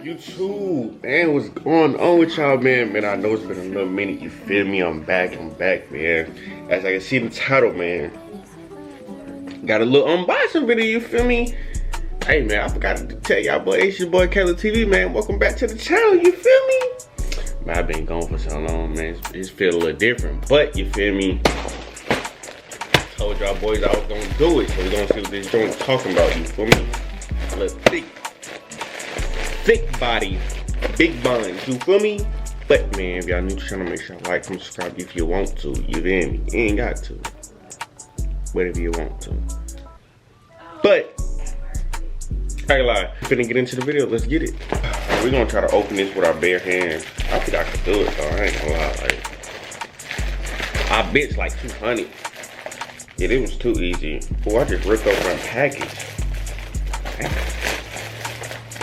YouTube, man, what's going on with y'all, man? Man, I know it's been a little minute, you feel me? I'm back, man. As I can see the title, man, got a little unboxing video, you feel me? Hey, man, I forgot to tell y'all, boy, it's your boy Calebtv, man. Welcome back to the channel, you feel me? Man, I've been gone for so long, man. It's feel a little different, but you feel me? Told y'all boys I was gonna do it, so we're gonna see what this joint's talking about, you feel me? A little thick body, big buns, you feel me? But man, if y'all new to the channel, make sure y'all like, comment, subscribe if you want to, you feel me? You ain't got to, but if you want to. But, I ain't lie, finna get into the video, let's get it. We're gonna try to open this with our bare hands. I think I can do it though, I ain't gonna lie. Like, I bitch like 200. Yeah, it was too easy. Oh, I just ripped open my package.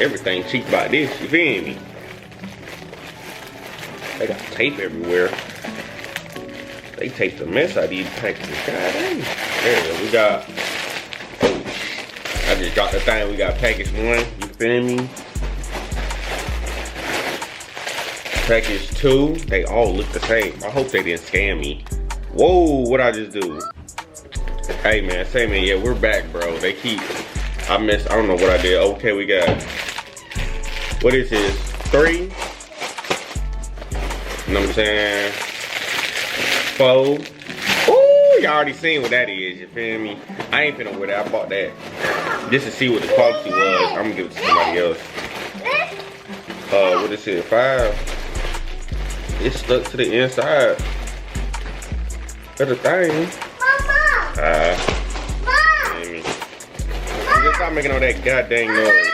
Everything cheap about this, you feel me? They got tape everywhere. They taped the mess out of these packages. God dang. There we got. Oh, I just dropped the thing. We got package 1, you feel me? Package 2, they all look the same. I hope they didn't scam me. Whoa, what I just do? Hey man, say man, yeah, we're back, bro. They keep, I don't know what I did. Okay, we got, what is this? 3? You know what I'm saying? 4. Ooh, y'all already seen what that is, you feel me? I ain't finna wear that, I bought that just to see what the quality was. I'm gonna give it to somebody else. What is it, 5? It's stuck to the inside of the thing. Mom! Just stop making all that goddamn noise.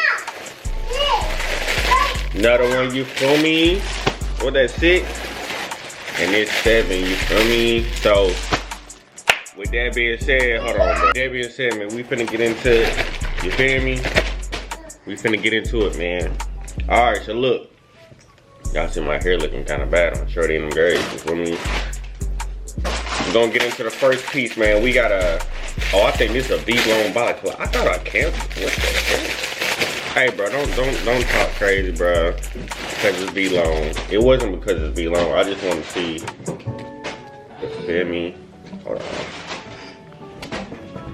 Another one, you feel me? What, that 6? And it's 7, you feel me? So, with that being said, hold on, bro. With that being said, man, we finna get into it. You feel me? We finna get into it, man. Alright, so look. Y'all see my hair looking kind of bad. I'm sure they in them grades, you feel me? We're gonna get into the first piece, man. We got a, oh, I think this is a V-long balaclava. I thought I canceled. What the heck? Hey, bro, don't talk crazy, bro. Because it's V-long. It wasn't because it's V-long. I just want to see. You feel me? Hold on.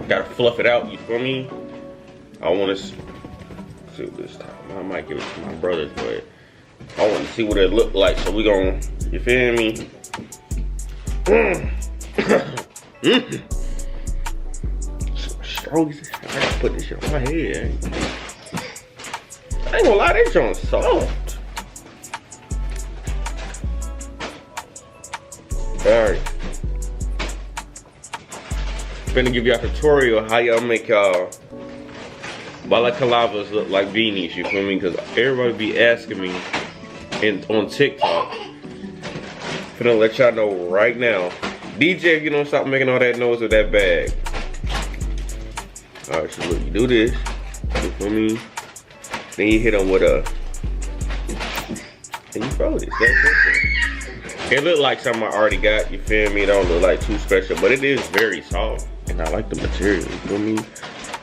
Gotta fluff it out. You feel me? I want to see what this time. I might give it to my brothers, but I want to see what it look like. So we gonna, you feel me? Strokes. I gotta put this shit on my head. I ain't gonna lie, this joint's soft. Alright. Finna give y'all a tutorial how y'all make y'all balaclavas look like beanies, you feel me? Because everybody be asking me on TikTok. Finna let y'all know right now. DJ, if you don't stop making all that noise with that bag. Alright, so look, you do this. You feel me? Then you hit them with a, and you throw this. That's it. It look like something I already got, you feel me? It don't look like too special, but it is very soft. And I like the material, you feel me?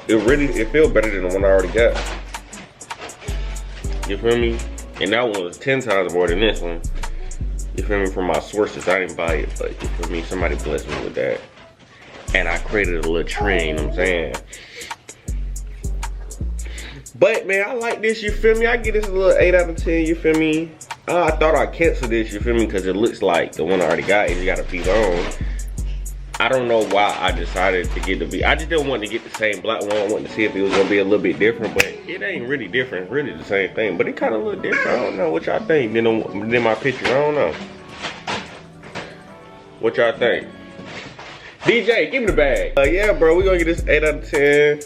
It feels better than the one I already got. You feel me? And that one was 10 times more than this one. You feel me? From my sources, I didn't buy it, but you feel me? Somebody blessed me with that. And I created a little trend, you know what I'm saying? But man, I like this, you feel me? I get this a little 8 out of 10, you feel me? I thought I'd cancel this, you feel me? Because it looks like the one I already got, and you got a piece on. I don't know why I decided to get the V. I just didn't want to get the same black one. I wanted to see if it was gonna be a little bit different, but it ain't really different. It's really the same thing, but it kind of look different. I don't know what y'all think. Then my picture, I don't know. What y'all think? DJ, give me the bag. Yeah, bro, we gonna get this 8 out of 10.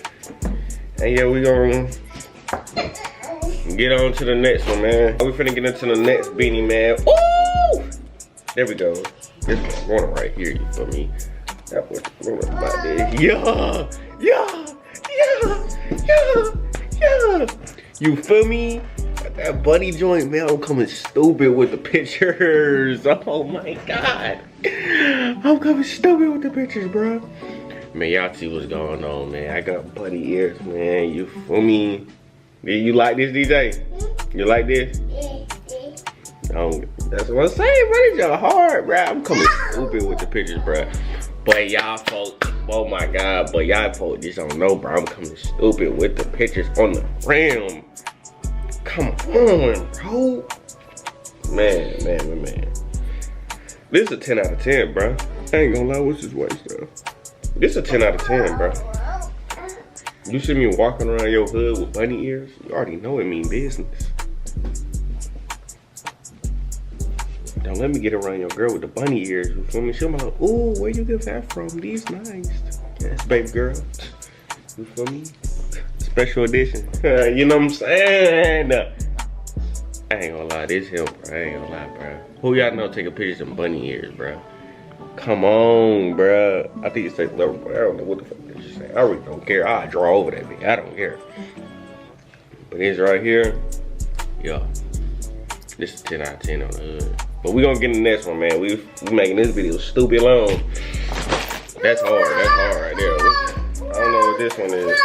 And yeah, we gonna get on to the next one, man. We finna get into the next beanie, man. Ooh! There we go. This one right here, you feel me? That was about this. Yeah! You feel me? That buddy joint, man, I'm coming stupid with the pictures. Oh my God. I'm coming stupid with the pictures, bro. Man, y'all see what's going on, man. I got buddy ears, man. You feel me? Do you like this, DJ? You like this? That's what I'm saying, bro. It's y'all hard, bro. I'm coming stupid with the pictures, bro. But y'all folks, oh my God, but y'all folks just don't know, bro. I'm coming stupid with the pictures on the rim. Come on, bro. Man. This is a 10 out of 10, bro. I ain't gonna lie, what's this white stuff? This is a 10 out of 10, bro. You see me walking around your hood with bunny ears? You already know it mean business. Don't let me get around your girl with the bunny ears. You feel me? She'll be like, ooh, where you get that from? These nice. Yes, baby girl. You feel me? Special edition. You know what I'm saying? I ain't gonna lie, this him, bro. I ain't gonna lie, bro. Who y'all know taking pictures of bunny ears, bro? Come on, bro. I think it says level, bro. I don't know what the fuck this is saying. I really don't care. I'll draw over that bitch. I don't care. But this right here, yeah. This is 10 out of 10 on the hood. But we gonna get in the next one, man. We making this video stupid long. That's hard right there. I don't know what this one is.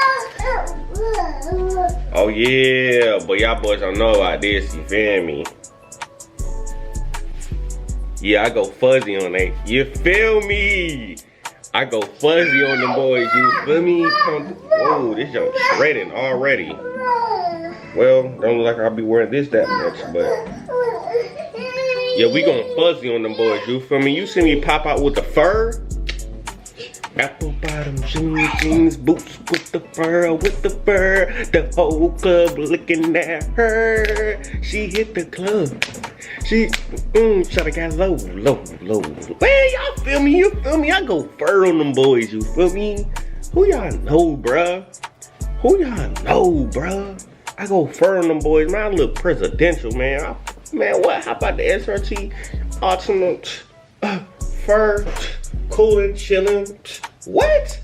Oh yeah, but y'all boys don't know about this, you feel me? Yeah, I go fuzzy on that. You feel me? I go fuzzy on them boys, you feel me? Whoa, this young shredding already. Well, don't look like I'll be wearing this that much, but yeah, we going fuzzy on them boys, you feel me? You see me pop out with the fur? Apple bottom jeans, boots with the fur, the whole club looking at her. She hit the club. She, shoulda got low. Well, y'all feel me? You feel me? I go fur on them boys, you feel me? Who y'all know, bruh? I go fur on them boys, man. I look presidential, man. Man, what? How about the SRT ultimate fur, cooling, chilling? What?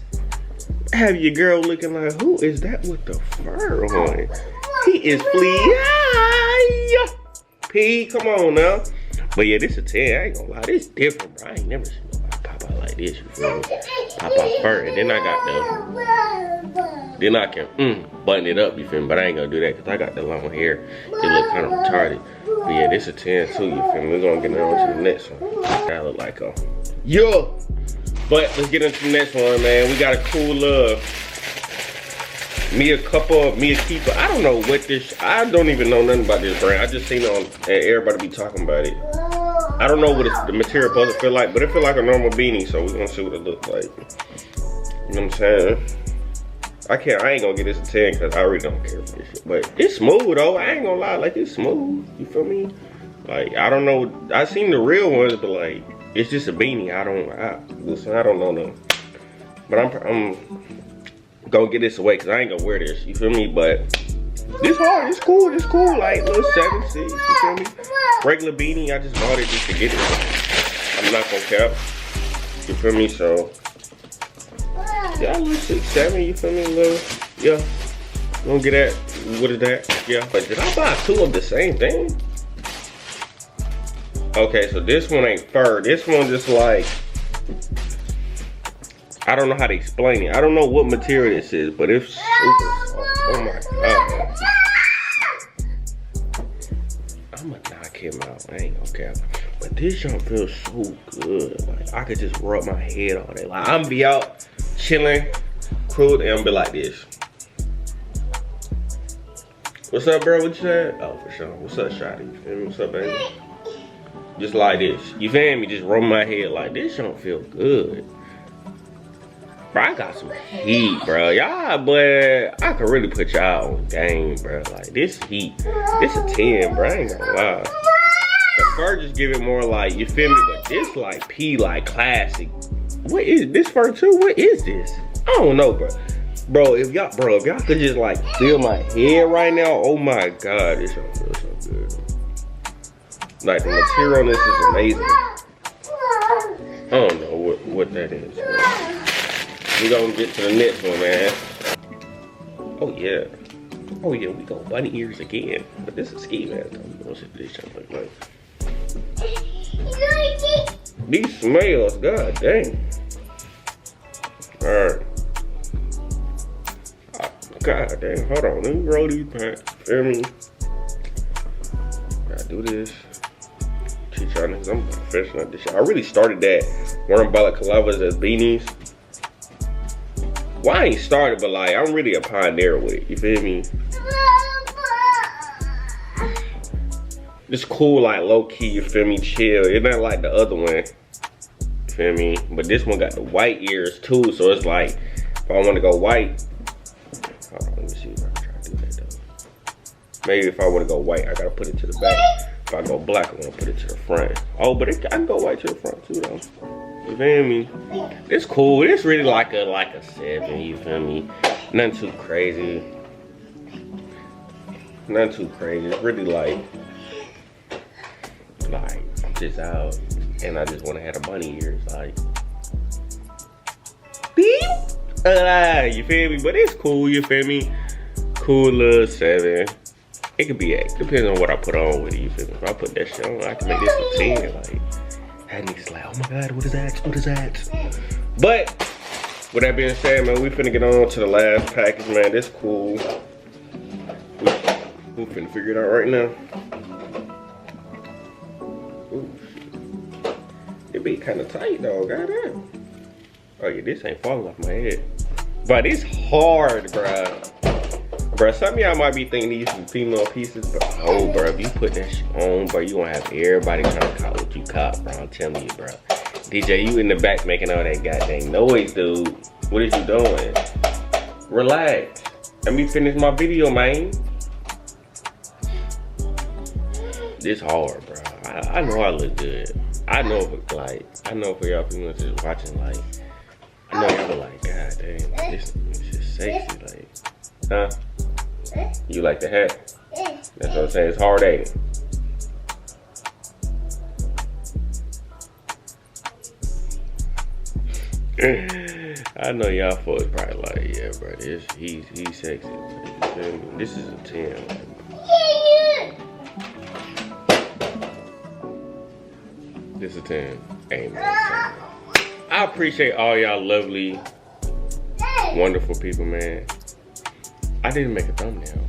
Have your girl looking like, who is that with the fur on? He is flea. P, come on now. But yeah, this a 10. I ain't gonna lie, this different, bro. I ain't never seen nobody pop out like this, you feel me? Pop out fur, and then I got then I can button it up, you feel me? But I ain't gonna do that because I got the long hair. It look kind of retarded. But yeah, this a 10 too, you feel me? We're gonna get on to the next one. I look like a yo. But let's get into the next one, man. We got a cool me a keeper. I don't know what this. I don't even know nothing about this brand. I just seen it on, and everybody be talking about it. I don't know what the material supposed to feel like, but it feel like a normal beanie. So we're gonna see what it looks like. You know what I'm saying? I ain't gonna get this a 10 because I really don't care for this shit. But it's smooth though. I ain't gonna lie, like it's smooth. You feel me? Like I don't know. I seen the real ones, but like it's just a beanie. I don't know nothing. But I'm gonna get this away because I ain't gonna wear this. You feel me? But this hard. It's cool. Like little 7C. You feel me? Regular beanie. I just bought it just to get it. I'm not gonna cap. You feel me? So. Yeah, a little 6'7", you feel me? Little, yeah. Gonna get that. What is that? Yeah. But did I buy two of the same thing? Okay, so this one ain't fur. This one just like, I don't know how to explain it. I don't know what material this is, but it's super soft. Oh my God. I'ma knock him out. I ain't gonna cap. But this junk feels so good. Like I could just rub my head on it. Like I'm be out chilling, crude, and I'm be like this. What's up, bro? What you said? Oh, for sure. What's up, Shotty? You feel me? What's up, baby? Just like this. You feel me? Just rub my head like this. Don't feel good. Bro, I got some heat, bro. Y'all, but I could really put y'all on game, bro. Like this heat. This a 10, bro. I ain't gonna lie. The fur just give it more like, you feel me? But this like P, like classic. What is this fur too? What is this? I don't know, bro. Bro, if y'all could just like feel my head right now, oh my God, this don't feel so good. Like the material on this is amazing. I don't know what that is. We gonna get to the next one, man. Oh yeah, we go bunny ears again. But this is ski mask. Let's see what this shit look like. These smells, god dang. Alright. God dang, hold on. Let me roll these pants. Feel me? do this. Teach y'all niggas, I'm professional at this shit. I really started that wearing balaclavas as beanies. Well, I ain't started, but like, I'm really a pioneer with it, you feel me? It's cool, like low-key, you feel me, chill. It's not like the other one, you feel me? But this one got the white ears too, so it's like, if I want to go white, hold on, let me see if I can try to do that though. Maybe if I want to go white, I gotta put it to the back. If I go black, I want to put it to the front. Oh, but I can go white to the front too though. You feel me? It's cool. It's really like a 7, you feel me? Nothing too crazy. Nothing too crazy. It's really like I'm just out and I just want to have the bunny ears, like beep. You feel me? But it's cool, you feel me? Cool little 7. It could be 8. Depends on what I put on with it, you feel me? If I put that shit on, I can make this a 10. Like, that nigga's like, oh my God, what is that? What is that? But, with that being said, man, we finna get on to the last package, man. This cool. We finna figure it out right now. Ooh, it be kind of tight, though, goddamn. Oh yeah, this ain't falling off my head. But it's hard, bruh. Bruh, some of y'all might be thinking these some female pieces, but oh, bruh, if you put that shit on, bruh, you gonna have everybody trying to cop what you cop, bruh. I'm telling you, bruh. DJ, you in the back making all that goddamn noise, dude. What is you doing? Relax. Let me finish my video, man. This hard, bruh. I know I look good. I know for y'all females just watching, like, I know y'all be like, God damn, this is sexy, like, huh? You like the hat? That's what I'm saying, it's hard, ain't it? I know y'all folks probably like, yeah, bro, he's sexy. You feel me? This is a 10. This is a 10. Amen. I appreciate all y'all lovely, wonderful people, man. I didn't make a thumbnail.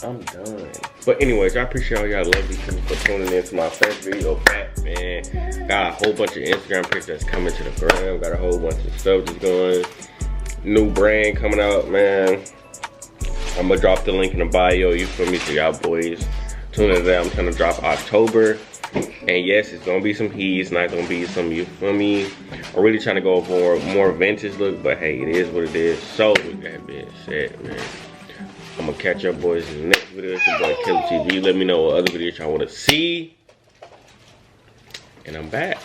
I'm done. But anyways, I appreciate all y'all lovely people for tuning in to my first video back, man. Got a whole bunch of Instagram pictures that's coming to the gram. Got a whole bunch of stuff that's going. New brand coming out, man. I'm gonna drop the link in the bio, you feel me? So y'all boys, tune in to that. I'm trying to drop October. And yes, it's gonna be some heat. It's not gonna be some, you feel me? I'm really trying to go for a more vintage look, but hey, it is what it is. So with that being said, man, I'm gonna catch up boys in the next video. It's your boy Calebtv. Let me know what other videos y'all wanna see. And I'm back.